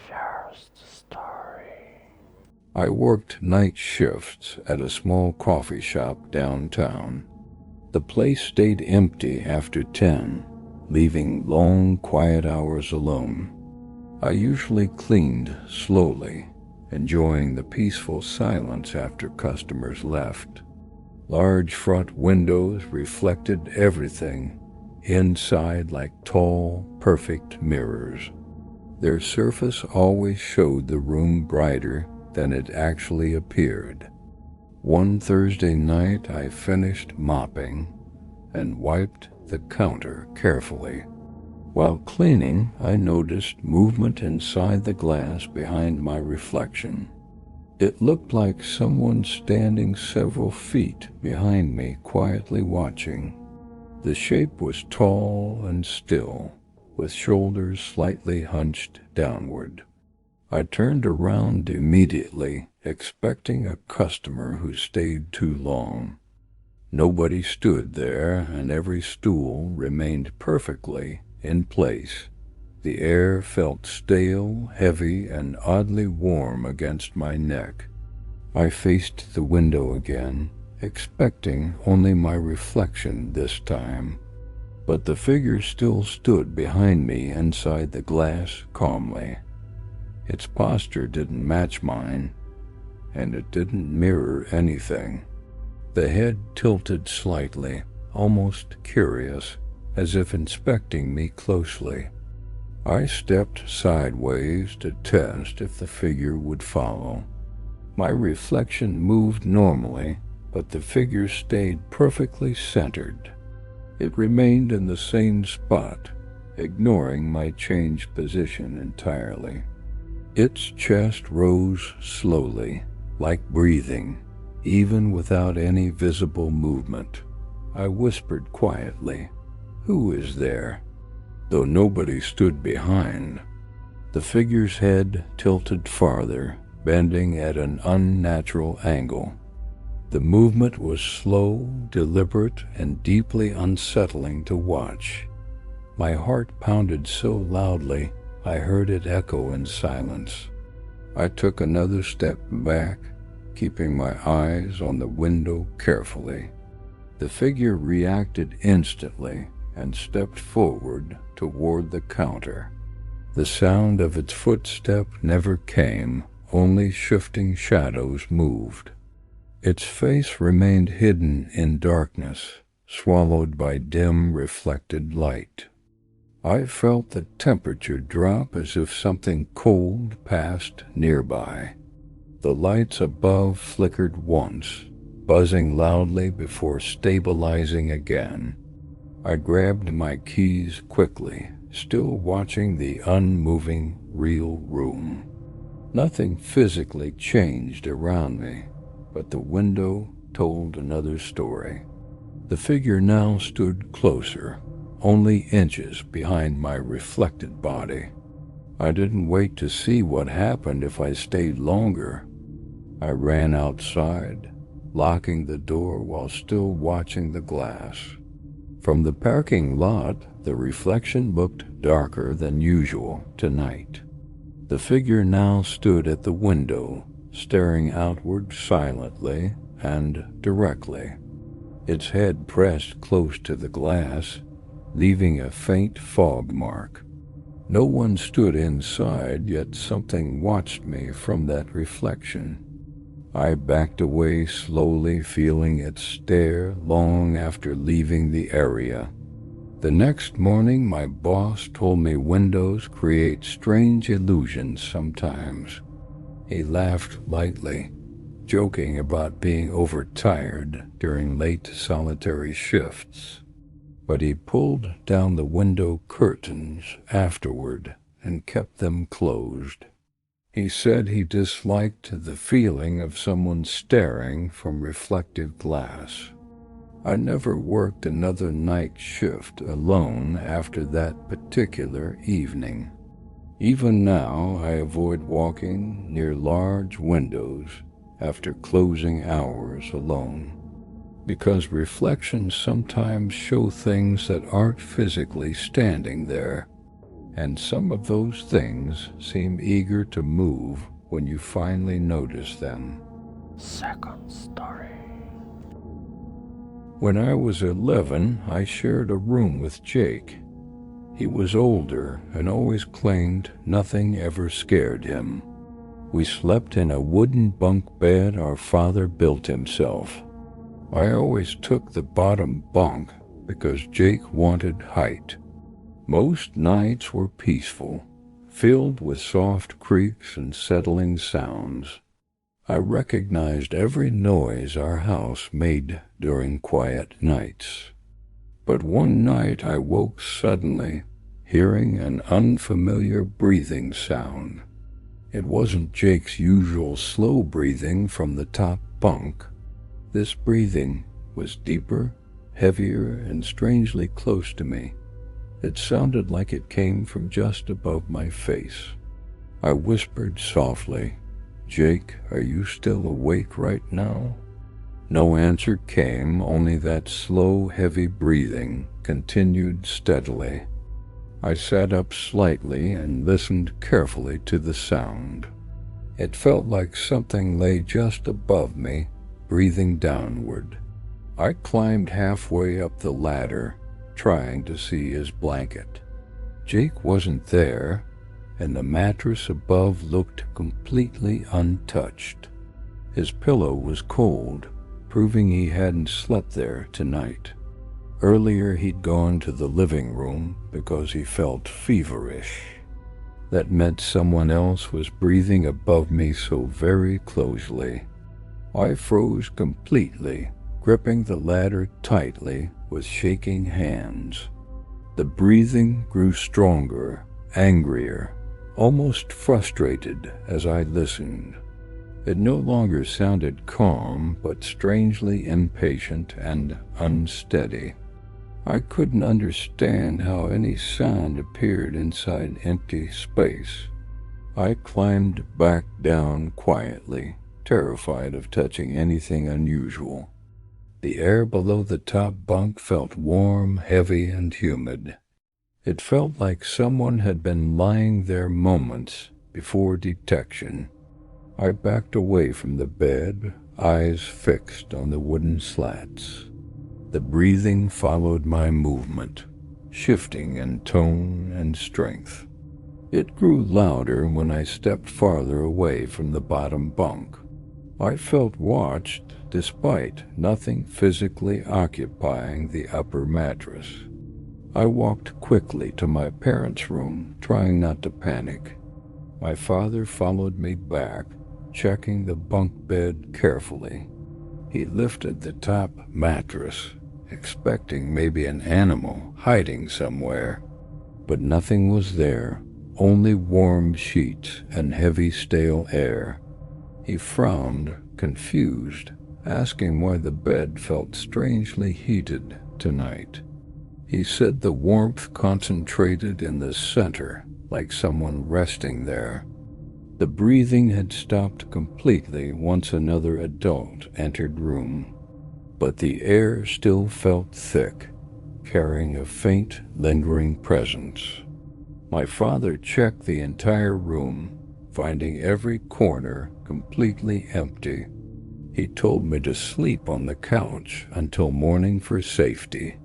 shares the story. I worked night shifts at a small coffee shop downtown. The place stayed empty after 10, leaving long, quiet hours alone. I usually cleaned slowly, enjoying the peaceful silence after customers left. Large front windows reflected everything inside like tall, perfect mirrors. Their surface always showed the room brighter than it actually appeared. One Thursday night, I finished mopping and wiped the counter carefully. While cleaning, I noticed movement inside the glass behind my reflection. It looked like someone standing several feet behind me, quietly watching. The shape was tall and still, with shoulders slightly hunched downward. I turned around immediately, expecting a customer who stayed too long. Nobody stood there, and every stool remained perfectly in place. The air felt stale, heavy, and oddly warm against my neck. I faced the window again, expecting only my reflection this time. But the figure still stood behind me inside the glass calmly. Its posture didn't match mine, and it didn't mirror anything. The head tilted slightly, almost curious, as if inspecting me closely. I stepped sideways to test if the figure would follow. My reflection moved normally, but the figure stayed perfectly centered. It remained in the same spot, ignoring my changed position entirely. Its chest rose slowly, like breathing, even without any visible movement. I whispered quietly, "Who is there?" though nobody stood behind. The figure's head tilted farther, bending at an unnatural angle. The movement was slow, deliberate, and deeply unsettling to watch. My heart pounded so loudly I heard it echo in silence. I took another step back, keeping my eyes on the window carefully. The figure reacted instantly and stepped forward toward the counter. The sound of its footstep never came, only shifting shadows moved. Its face remained hidden in darkness, swallowed by dim reflected light. I felt the temperature drop as if something cold passed nearby. The lights above flickered once, buzzing loudly before stabilizing again. I grabbed my keys quickly, still watching the unmoving, real room. Nothing physically changed around me, but the window told another story. The figure now stood closer, only inches behind my reflected body. I didn't wait to see what happened if I stayed longer. I ran outside, locking the door while still watching the glass. From the parking lot, the reflection looked darker than usual tonight. The figure now stood at the window, staring outward silently and directly. Its head pressed close to the glass, leaving a faint fog mark. No one stood inside, yet something watched me from that reflection. I backed away slowly, feeling its stare long after leaving the area. The next morning, my boss told me windows create strange illusions sometimes. He laughed lightly, joking about being overtired during late solitary shifts. But he pulled down the window curtains afterward and kept them closed. He said he disliked the feeling of someone staring from reflective glass. I never worked another night shift alone after that particular evening. Even now, I avoid walking near large windows after closing hours alone, because reflections sometimes show things that aren't physically standing there, and some of those things seem eager to move when you finally notice them. Second story. When I was 11, I shared a room with Jake. He was older and always claimed nothing ever scared him. We slept in a wooden bunk bed our father built himself. I always took the bottom bunk because Jake wanted height. Most nights were peaceful, filled with soft creaks and settling sounds. I recognized every noise our house made during quiet nights. But one night I woke suddenly, hearing an unfamiliar breathing sound. It wasn't Jake's usual slow breathing from the top bunk. This breathing was deeper, heavier, and strangely close to me. It sounded like it came from just above my face. I whispered softly, "Jake, are you still awake right now?" No answer came, only that slow, heavy breathing continued steadily. I sat up slightly and listened carefully to the sound. It felt like something lay just above me, breathing downward. I climbed halfway up the ladder, trying to see his blanket. Jake wasn't there, and the mattress above looked completely untouched. His pillow was cold, proving he hadn't slept there tonight. Earlier he'd gone to the living room because he felt feverish. That meant someone else was breathing above me so very closely. I froze completely, gripping the ladder tightly with shaking hands. The breathing grew stronger, angrier, almost frustrated as I listened. It no longer sounded calm, but strangely impatient and unsteady. I couldn't understand how any sound appeared inside empty space. I climbed back down quietly, terrified of touching anything unusual. The air below the top bunk felt warm, heavy, and humid. It felt like someone had been lying there moments before detection. I backed away from the bed, eyes fixed on the wooden slats. The breathing followed my movement, shifting in tone and strength. It grew louder when I stepped farther away from the bottom bunk. I felt watched despite nothing physically occupying the upper mattress. I walked quickly to my parents' room, trying not to panic. My father followed me back, checking the bunk bed carefully. He lifted the top mattress, expecting maybe an animal hiding somewhere. But nothing was there, only warm sheets and heavy stale air. He frowned, confused, asking why the bed felt strangely heated tonight. He said the warmth concentrated in the center, like someone resting there. The breathing had stopped completely once another adult entered room, but the air still felt thick, carrying a faint, lingering presence. My father checked the entire room, finding every corner completely empty. He told me to sleep on the couch until morning for safety.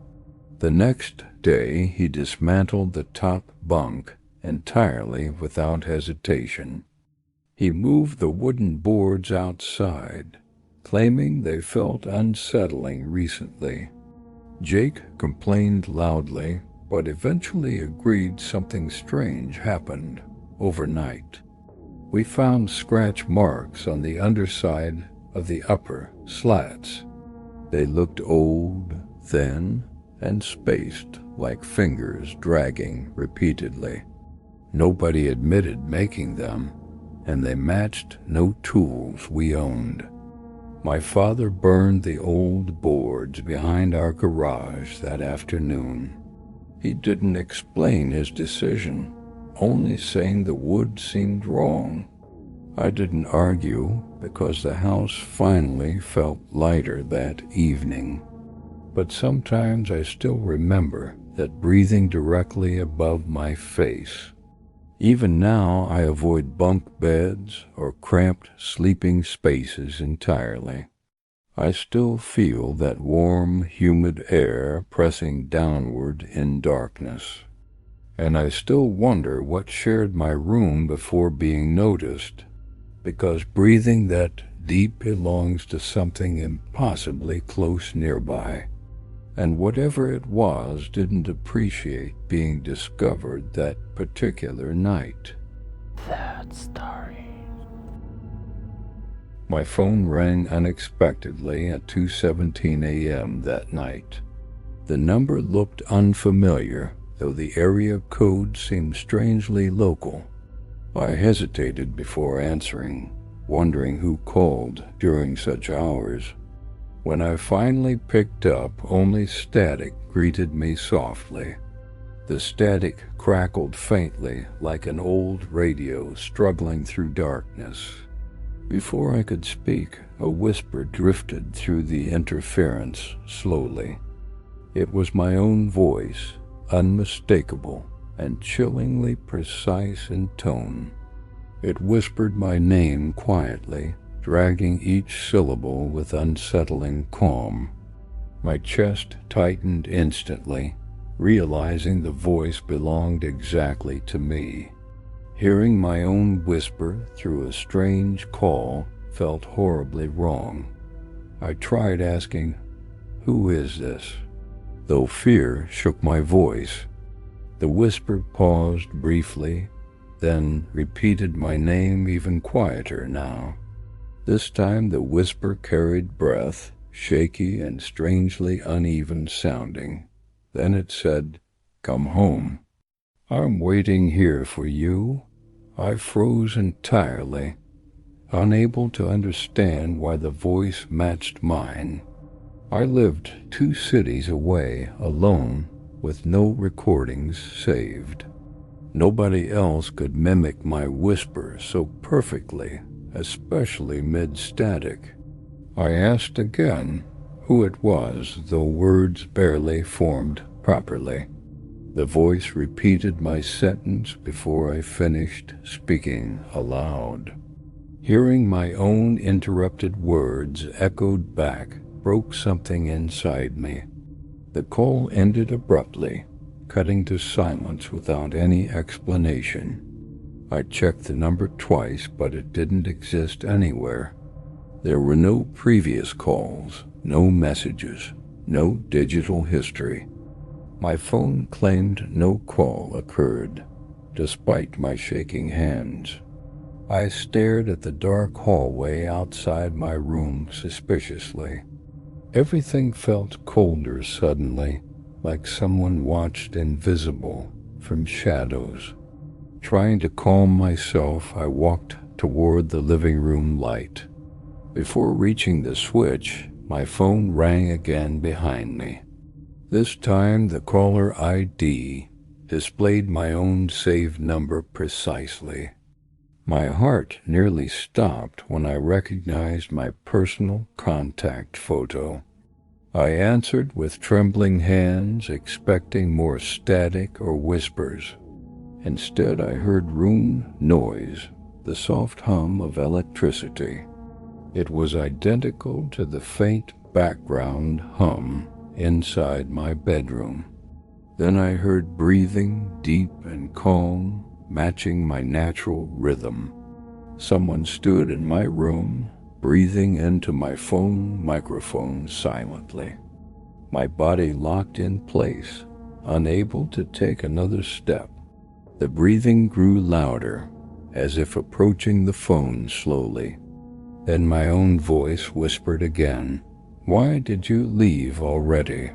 The next day, he dismantled the top bunk entirely without hesitation. He moved the wooden boards outside, claiming they felt unsettling recently. Jake complained loudly, but eventually agreed something strange happened overnight. We found scratch marks on the underside of the upper slats. They looked old, thin, and spaced like fingers dragging repeatedly. Nobody admitted making them, and they matched no tools we owned. My father burned the old boards behind our garage that afternoon. He didn't explain his decision, only saying the wood seemed wrong. I didn't argue because the house finally felt lighter that evening. But sometimes I still remember that breathing directly above my face. Even now, I avoid bunk beds or cramped sleeping spaces entirely. I still feel that warm, humid air pressing downward in darkness. And I still wonder what shared my room before being noticed, because breathing that deep belongs to something impossibly close nearby. And whatever it was didn't appreciate being discovered that particular night. That story. My phone rang unexpectedly at 2:17 a.m. that night. The number looked unfamiliar, though the area code seemed strangely local. I hesitated before answering, wondering who called during such hours. When I finally picked up, only static greeted me softly. The static crackled faintly like an old radio struggling through darkness. Before I could speak, a whisper drifted through the interference slowly. It was my own voice, unmistakable and chillingly precise in tone. It whispered my name quietly, dragging each syllable with unsettling calm. My chest tightened instantly, realizing the voice belonged exactly to me. Hearing my own whisper through a strange call felt horribly wrong. I tried asking, "Who is this?" though fear shook my voice. The whisper paused briefly, then repeated my name even quieter now. This time the whisper carried breath, shaky and strangely uneven sounding. Then it said, "Come home." "I'm waiting here for you." I froze entirely, unable to understand why the voice matched mine. I lived 2 cities away, alone, with no recordings saved. Nobody else could mimic my whisper so perfectly, especially mid-static. I asked again who it was, though words barely formed properly. The voice repeated my sentence before I finished speaking aloud. Hearing my own interrupted words echoed back broke something inside me. The call ended abruptly, cutting to silence without any explanation. I checked the number twice, but it didn't exist anywhere. There were no previous calls, no messages, no digital history. My phone claimed no call occurred, despite my shaking hands. I stared at the dark hallway outside my room suspiciously. Everything felt colder suddenly, like someone watched invisible from shadows. Trying to calm myself, I walked toward the living room light. Before reaching the switch, my phone rang again behind me. This time, the caller ID displayed my own saved number precisely. My heart nearly stopped when I recognized my personal contact photo. I answered with trembling hands, expecting more static or whispers. Instead, I heard room noise, the soft hum of electricity. It was identical to the faint background hum inside my bedroom. Then I heard breathing, deep and calm, matching my natural rhythm. Someone stood in my room, breathing into my phone microphone silently. My body locked in place, unable to take another step. The breathing grew louder, as if approaching the phone slowly. Then my own voice whispered again, "Why did you leave already?"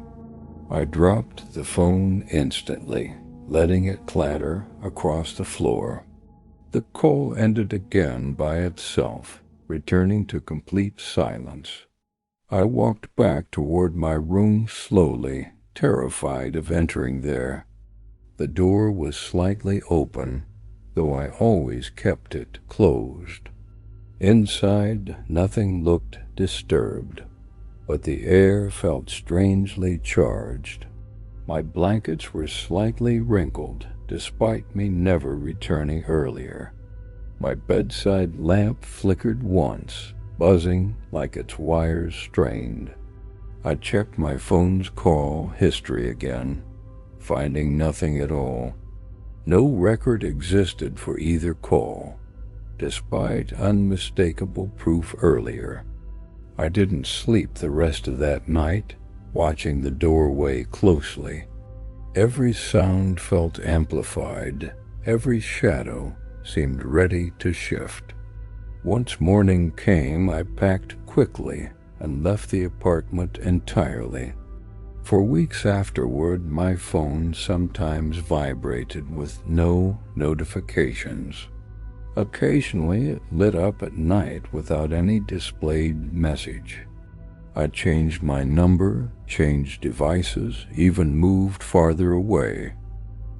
I dropped the phone instantly, letting it clatter across the floor. The call ended again by itself, returning to complete silence. I walked back toward my room slowly, terrified of entering there. The door was slightly open, though I always kept it closed. Inside, nothing looked disturbed, but the air felt strangely charged. My blankets were slightly wrinkled, despite me never returning earlier. My bedside lamp flickered once, buzzing like its wires strained. I checked my phone's call history again, finding nothing at all. No record existed for either call, despite unmistakable proof earlier. I didn't sleep the rest of that night, watching the doorway closely. Every sound felt amplified, every shadow seemed ready to shift. Once morning came, I packed quickly and left the apartment entirely. For weeks afterward, my phone sometimes vibrated with no notifications. Occasionally, it lit up at night without any displayed message. I changed my number, changed devices, even moved farther away.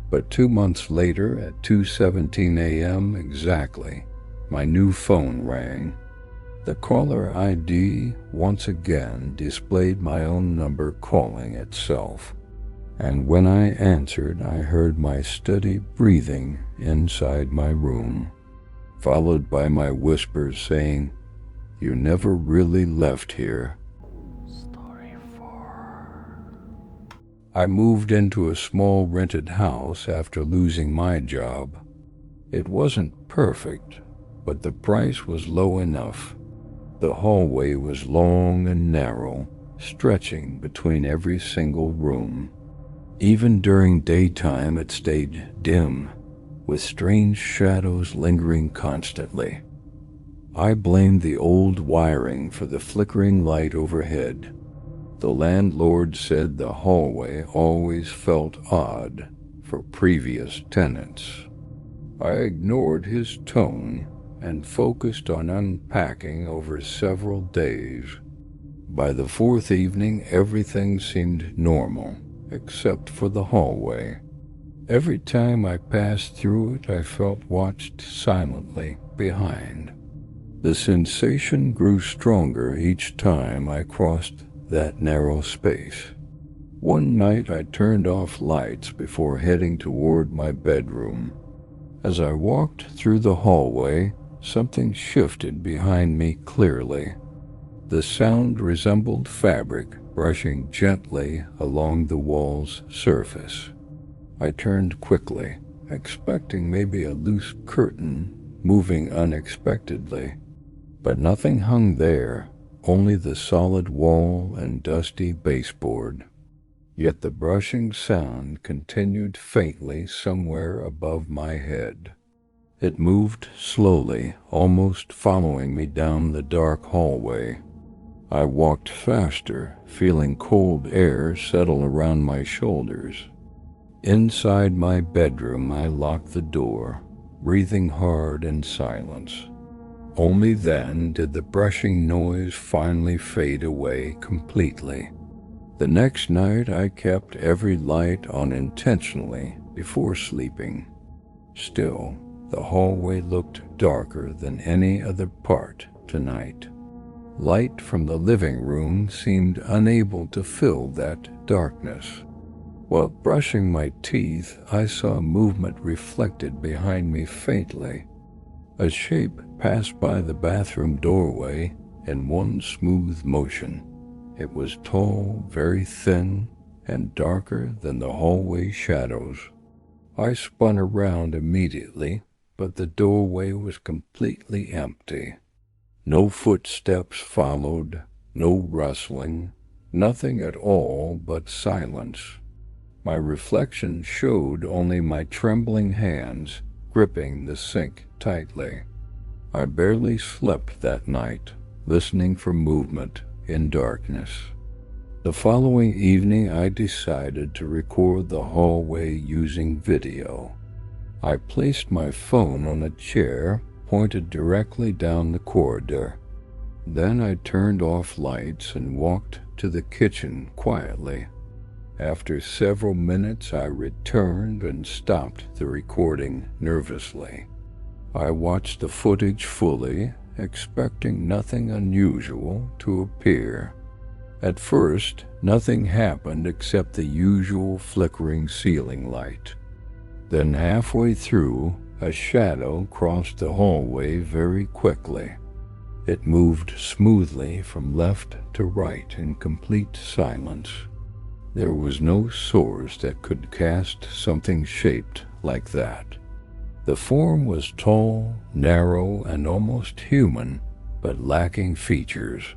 But 2 months later, at 2:17 a.m. exactly, my new phone rang. The caller ID once again displayed my own number calling itself. And when I answered, I heard my steady breathing inside my room, followed by my whispers saying, "You never really left here." Story 4. I moved into a small rented house after losing my job. It wasn't perfect, but the price was low enough. The hallway was long and narrow, stretching between every single room. Even during daytime, it stayed dim, with strange shadows lingering constantly. I blamed the old wiring for the flickering light overhead. The landlord said the hallway always felt odd for previous tenants. I ignored his tone and focused on unpacking over several days. By the fourth evening, everything seemed normal, except for the hallway. Every time I passed through it, I felt watched silently behind. The sensation grew stronger each time I crossed that narrow space. One night I turned off lights before heading toward my bedroom. As I walked through the hallway, something shifted behind me clearly. The sound resembled fabric brushing gently along the wall's surface. I turned quickly, expecting maybe a loose curtain moving unexpectedly. But nothing hung there, only the solid wall and dusty baseboard. Yet the brushing sound continued faintly somewhere above my head. It moved slowly, almost following me down the dark hallway. I walked faster, feeling cold air settle around my shoulders. Inside my bedroom, I locked the door, breathing hard in silence. Only then did the brushing noise finally fade away completely. The next night, I kept every light on intentionally before sleeping. Still, the hallway looked darker than any other part tonight. Light from the living room seemed unable to fill that darkness. While brushing my teeth, I saw movement reflected behind me faintly. A shape passed by the bathroom doorway in one smooth motion. It was tall, very thin, and darker than the hallway shadows. I spun around immediately, but the doorway was completely empty. No footsteps followed, no rustling, nothing at all but silence. My reflection showed only my trembling hands gripping the sink tightly. I barely slept that night, listening for movement in darkness. The following evening, I decided to record the hallway using video. I placed my phone on a chair pointed directly down the corridor. Then I turned off lights and walked to the kitchen quietly. After several minutes, I returned and stopped the recording nervously. I watched the footage fully, expecting nothing unusual to appear. At first, nothing happened except the usual flickering ceiling light. Then halfway through, a shadow crossed the hallway very quickly. It moved smoothly from left to right in complete silence. There was no source that could cast something shaped like that. The form was tall, narrow, and almost human, but lacking features.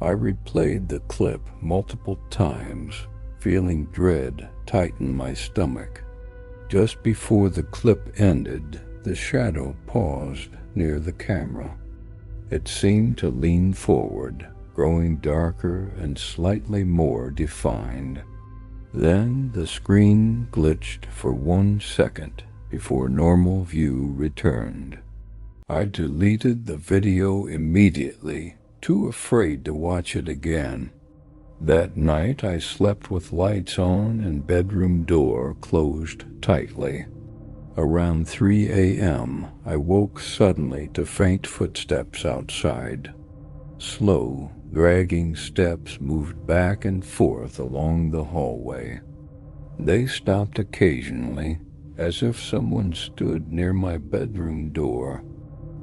I replayed the clip multiple times, feeling dread tighten my stomach. Just before the clip ended, the shadow paused near the camera. It seemed to lean forward, growing darker and slightly more defined. Then the screen glitched for 1 second before normal view returned. I deleted the video immediately, too afraid to watch it again. That night I slept with lights on and bedroom door closed tightly. Around 3 a.m., I woke suddenly to faint footsteps outside. Slow, dragging steps moved back and forth along the hallway. They stopped occasionally, as if someone stood near my bedroom door.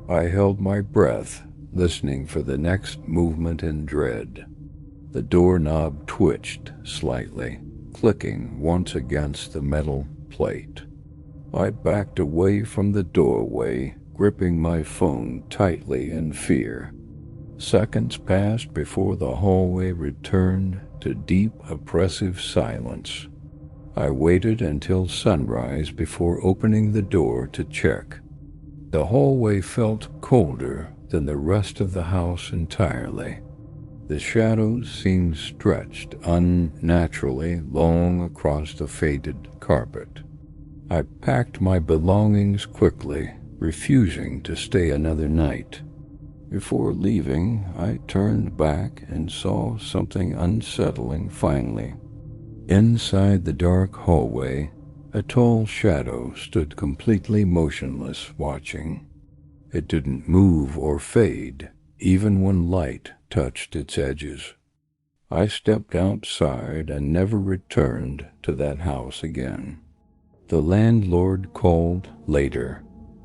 I held my breath, listening for the next movement in dread. The doorknob twitched slightly, clicking once against the metal plate. I backed away from the doorway, gripping my phone tightly in fear. Seconds passed before the hallway returned to deep, oppressive silence. I waited until sunrise before opening the door to check. The hallway felt colder than the rest of the house entirely. The shadows seemed stretched unnaturally long across the faded carpet. I packed my belongings quickly, refusing to stay another night. Before leaving, I turned back and saw something unsettling finally. Inside the dark hallway, a tall shadow stood completely motionless, watching. It didn't move or fade, even when light touched its edges. I stepped outside and never returned to that house again. The landlord called later,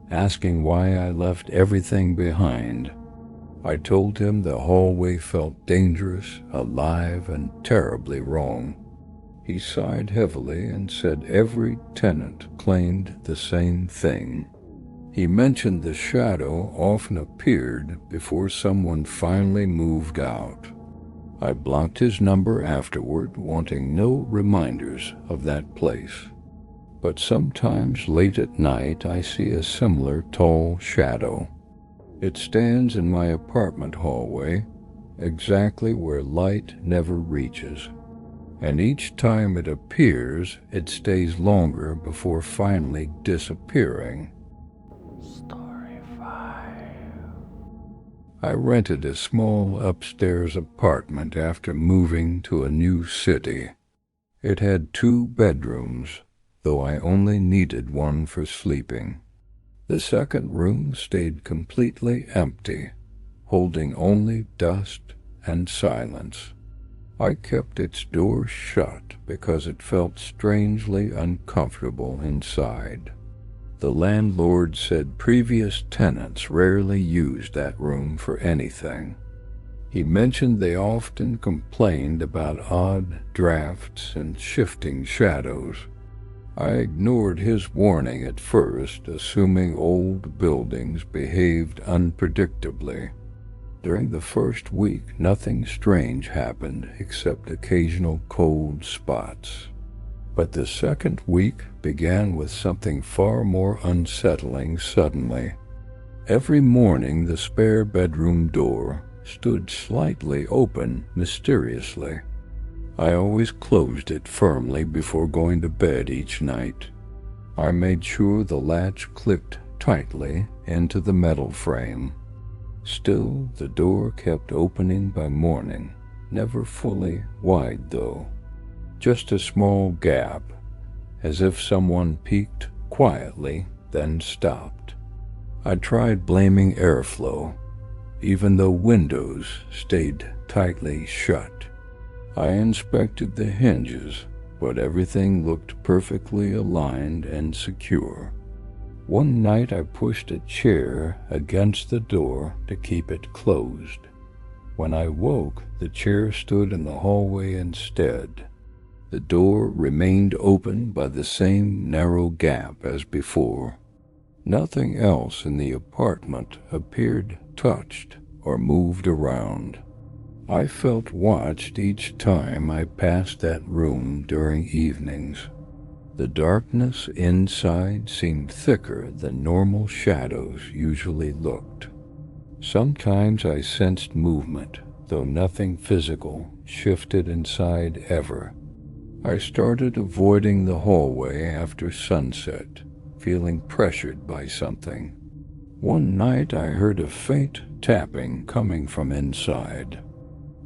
asking why I left everything behind. I told him the hallway felt dangerous, alive, and terribly wrong. He sighed heavily and said every tenant claimed the same thing. He mentioned the shadow often appeared before someone finally moved out. I blocked his number afterward, wanting no reminders of that place. But sometimes late at night I see a similar tall shadow. It stands in my apartment hallway, exactly where light never reaches. And each time it appears, it stays longer before finally disappearing. Story 5. I rented a small upstairs apartment after moving to a new city. It had 2 bedrooms, though I only needed one for sleeping. The second room stayed completely empty, holding only dust and silence. I kept its door shut because it felt strangely uncomfortable inside. The landlord said previous tenants rarely used that room for anything. He mentioned they often complained about odd drafts and shifting shadows. I ignored his warning at first, assuming old buildings behaved unpredictably. During the first week, nothing strange happened except occasional cold spots. But the second week began with something far more unsettling suddenly. Every morning, the spare bedroom door stood slightly open mysteriously. I always closed it firmly before going to bed each night. I made sure the latch clicked tightly into the metal frame. Still, the door kept opening by morning, never fully wide though. Just a small gap, as if someone peeked quietly, then stopped. I tried blaming airflow, even though windows stayed tightly shut. I inspected the hinges, but everything looked perfectly aligned and secure. One night I pushed a chair against the door to keep it closed. When I woke, the chair stood in the hallway instead. The door remained open by the same narrow gap as before. Nothing else in the apartment appeared touched or moved around. I felt watched each time I passed that room during evenings. The darkness inside seemed thicker than normal shadows usually looked. Sometimes I sensed movement, though nothing physical shifted inside ever. I started avoiding the hallway after sunset, feeling pressured by something. One night I heard a faint tapping coming from inside.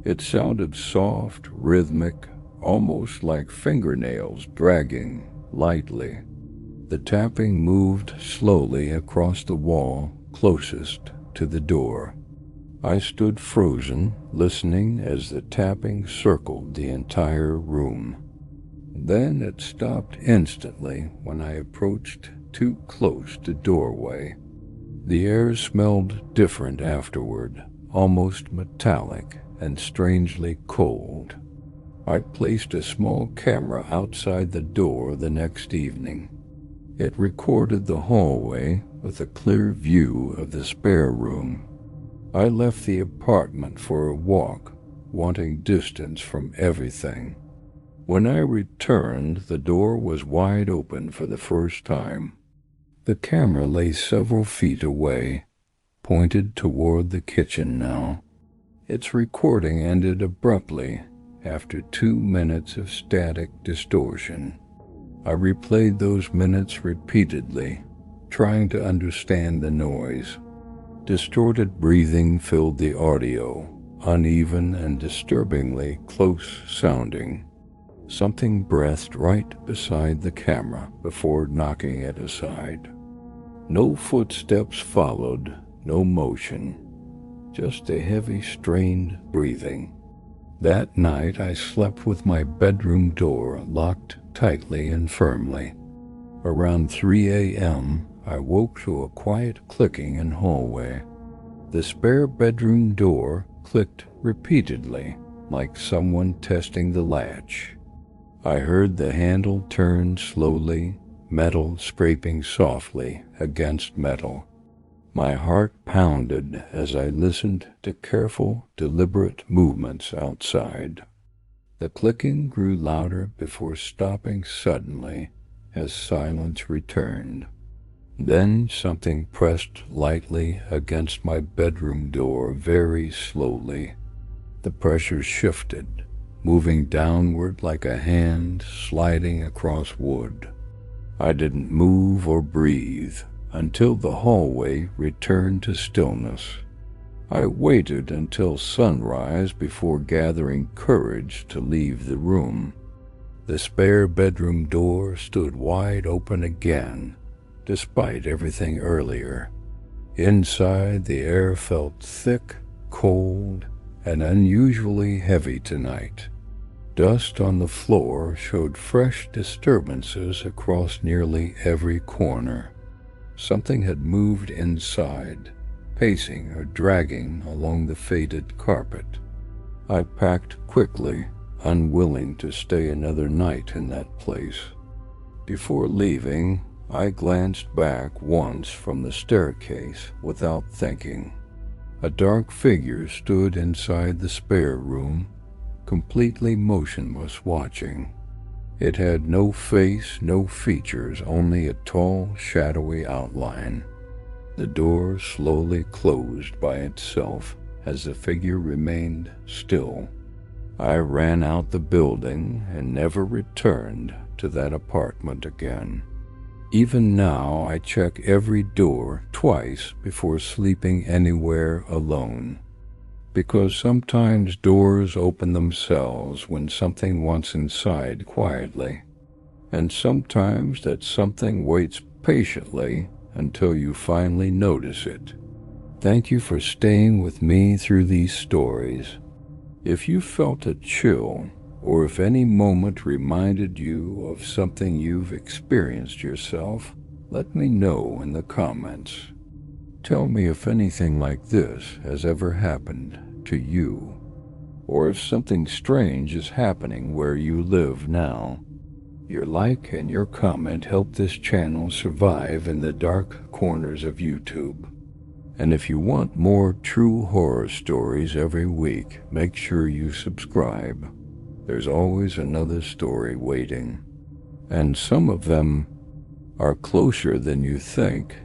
It sounded soft, rhythmic, almost like fingernails dragging lightly. The tapping moved slowly across the wall closest to the door. I stood frozen, listening as the tapping circled the entire room. Then it stopped instantly when I approached too close to the doorway. The air smelled different afterward, almost metallic and strangely cold. I placed a small camera outside the door the next evening. It recorded the hallway with a clear view of the spare room. I left the apartment for a walk, wanting distance from everything. When I returned, the door was wide open for the first time. The camera lay several feet away, pointed toward the kitchen now. Its recording ended abruptly after 2 minutes of static distortion. I replayed those minutes repeatedly, trying to understand the noise. Distorted breathing filled the audio, uneven and disturbingly close sounding. Something breathed right beside the camera before knocking it aside. No footsteps followed, no motion, just a heavy, strained breathing. That night I slept with my bedroom door locked tightly and firmly. Around 3 a.m., I woke to a quiet clicking in the hallway. The spare bedroom door clicked repeatedly, like someone testing the latch. I heard the handle turn slowly, metal scraping softly against metal. My heart pounded as I listened to careful, deliberate movements outside. The clicking grew louder before stopping suddenly as silence returned. Then something pressed lightly against my bedroom door very slowly. The pressure shifted, moving downward like a hand sliding across wood. I didn't move or breathe until the hallway returned to stillness. I waited until sunrise before gathering courage to leave the room. The spare bedroom door stood wide open again, despite everything earlier. Inside, the air felt thick, cold, and unusually heavy tonight. Dust on the floor showed fresh disturbances across nearly every corner. Something had moved inside, pacing or dragging along the faded carpet. I packed quickly, unwilling to stay another night in that place. Before leaving, I glanced back once from the staircase without thinking. A dark figure stood inside the spare room, completely motionless, watching. It had no face, no features, only a tall, shadowy outline. The door slowly closed by itself as the figure remained still. I ran out the building and never returned to that apartment again. Even now, I check every door twice before sleeping anywhere alone. Because sometimes doors open themselves when something wants inside quietly, and sometimes that something waits patiently until you finally notice it. Thank you for staying with me through these stories. If you felt a chill, or if any moment reminded you of something you've experienced yourself, let me know in the comments. Tell me if anything like this has ever happened to you, or if something strange is happening where you live now. Your like and your comment help this channel survive in the dark corners of YouTube. And if you want more true horror stories every week, make sure you subscribe. There's always another story waiting. And some of them are closer than you think.